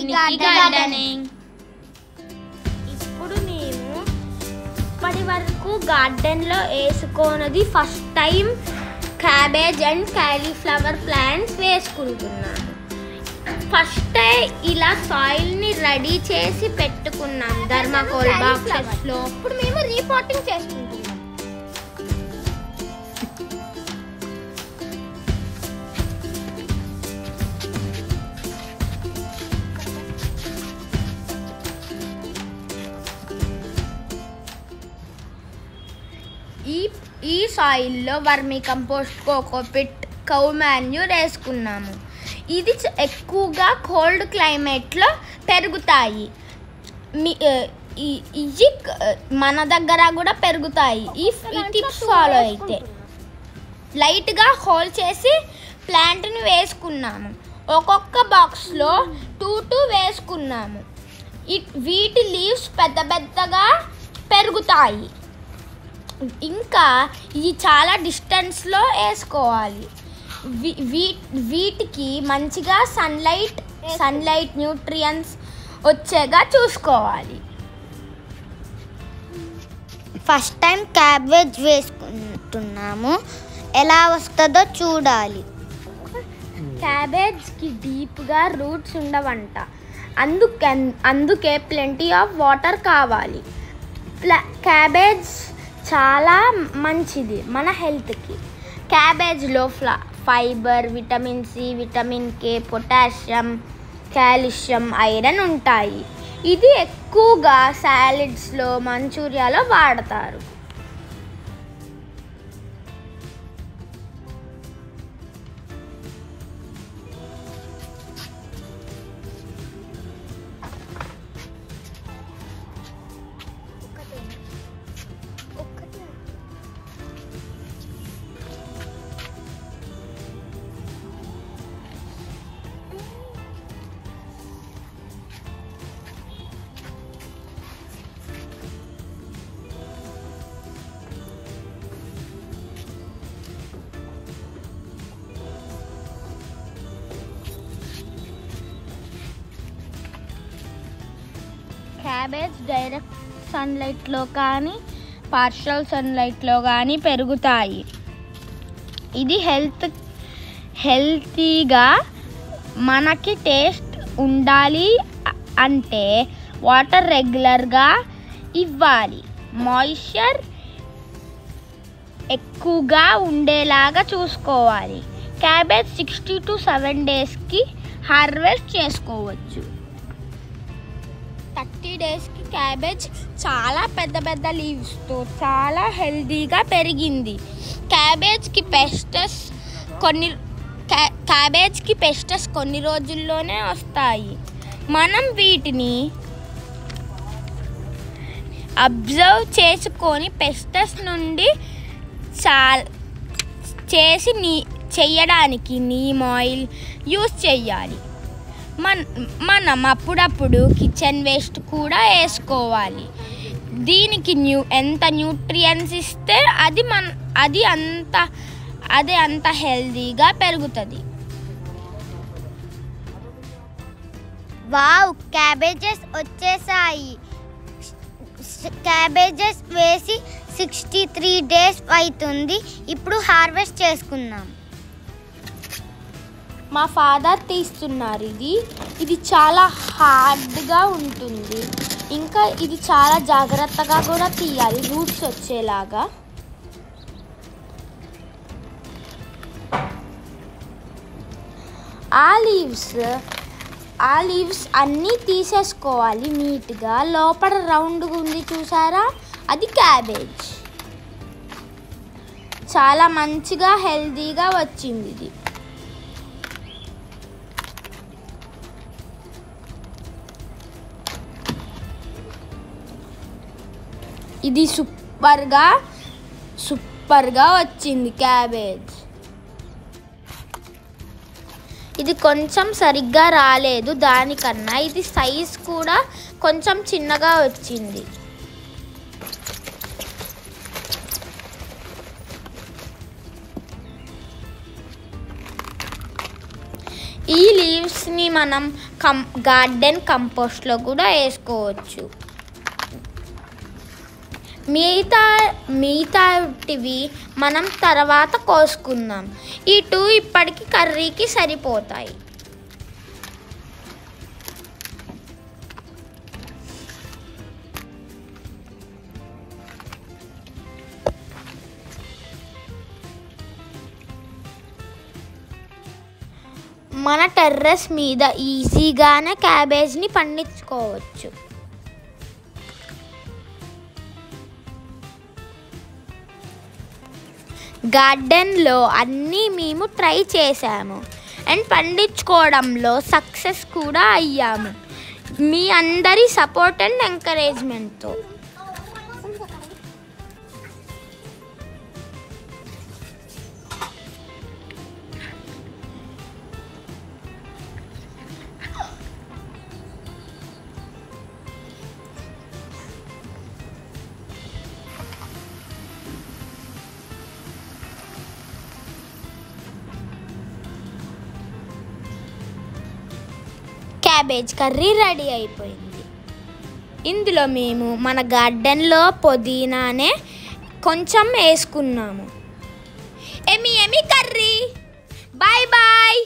Nikki gardening. ఇప్పుడు నేను ఇప్పటి వరకు గార్డెన్లో వేసుకోనది first time cabbage and cauliflower plants వేసుకుంటున్నాను. ఫస్ట్ ఇలా సాయిల్ని రెడీ చేసి పెట్టుకున్నాం థర్మాకోల్ బాక్సెస్లో. ఇప్పుడు మేము రీపాటింగ్ చేసుకుంటున్నాం. ఈ సాయిల్లో vermicompost, cocopeat, cow manure వేసుకున్నాము. ఇది ఎక్కువగా కోల్డ్ క్లైమేట్లో పెరుగుతాయి. ఇవి మన దగ్గర కూడా పెరుగుతాయి. ఈ టిప్స్ ఫాలో అయితే లైట్గా హోల్ చేసి ప్లాంట్ని వేసుకున్నాము. ఒక్కొక్క బాక్స్లో 2 వేసుకున్నాము. వీటి లీవ్స్ పెద్ద పెద్దగా పెరుగుతాయి. ఇంకా ఇవి చాలా డిస్టెన్స్లో వేసుకోవాలి. వీటికి మంచిగా సన్లైట్ న్యూట్రియన్స్ వచ్చేగా చూసుకోవాలి. ఫస్ట్ టైం క్యాబేజ్ వేసుకుంటున్నాము, ఎలా వస్తుందో చూడాలి. క్యాబేజ్కి డీప్గా రూట్స్ ఉండవంట. అందుకే ప్లెంటీ ఆఫ్ వాటర్ కావాలి. క్యాబేజ్ చాలా మంచిది మన హెల్త్కి. క్యాబేజ్లో fibre, vitamin C, vitamin K, potassium, calcium, iron ఉంటాయి. ఇది ఎక్కువగా సాలడ్స్లో, మంచూరియాలో వాడతారు. క్యాబేజ్ డైరెక్ట్ సన్లైట్లో కానీ పార్షియల్ సన్లైట్లో కానీ పెరుగుతాయి. ఇది హెల్తీగా మనకి టేస్ట్ ఉండాలి అంటే వాటర్ రెగ్యులర్గా ఇవ్వాలి. మాయిశ్చర్ ఎక్కువగా ఉండేలాగా చూసుకోవాలి. క్యాబేజ్ 60 to 7 డేస్కి హార్వెస్ట్ చేసుకోవచ్చు. 30 డేస్కి క్యాబేజ్ చాలా పెద్ద పెద్ద లీవ్స్తో చాలా హెల్తీగా పెరిగింది. క్యాబేజ్కి పెస్టస్ కొన్ని రోజుల్లోనే వస్తాయి. మనం వీటిని అబ్జర్వ్ చేసుకొని పెస్టస్ నుండి చేయడానికి నీమ్ ఆయిల్ యూస్ చేయాలి. మనం అప్పుడప్పుడు కిచెన్ వేస్ట్ కూడా వేసుకోవాలి. దీనికి ఎంత న్యూట్రియన్స్ ఇస్తే అది అంత హెల్తీగా పెరుగుతుంది. వావ్, క్యాబేజెస్ వచ్చేసాయి. క్యాబేజెస్ వేసి 63 డేస్ అవుతుంది. ఇప్పుడు హార్వెస్ట్ చేసుకుందాం. మా ఫాదర్ తీస్తున్నారు. ఇది చాలా హార్డ్గా ఉంటుంది. ఇంకా ఇది చాలా జాగ్రత్తగా కూడా తీయాలి, రూట్స్ వచ్చేలాగా. ఆ లీవ్స్ అన్నీ తీసేసుకోవాలి నీట్గా. లోపల రౌండ్గా ఉంది చూసారా, అది క్యాబేజ్. చాలా మంచిగా హెల్తీగా వచ్చింది ఇది. ఇది సూపర్గా వచ్చింది క్యాబేజ్. ఇది కొంచెం సరిగ్గా రాలేదు దానికన్నా. ఇది సైజ్ కూడా కొంచెం చిన్నగా వచ్చింది. ఈ లీవ్స్ని మనం గార్డెన్ కంపోస్ట్లో కూడా వేసుకోవచ్చు. మిగతాటివి మనం తర్వాత కోసుకుందాం. ఈ 2 ఇప్పటికి కర్రీకి సరిపోతాయి. మన టెర్రస్ మీద ఈజీగానే క్యాబేజ్ని పండించుకోవచ్చు. గార్డెన్లో అన్నీ మేము ట్రై చేసాము అండ్ పండించుకోవడంలో సక్సెస్ కూడా అయ్యాము మీ అందరి సపోర్ట్ అండ్ ఎంకరేజ్మెంట్తో. క్యాబేజ్ కర్రీ రెడీ అయిపోయింది. ఇందులో మేము మన గార్డెన్లో పుదీనానే కొంచెం వేసుకున్నాము. ఎమి కర్రీ. Bye bye.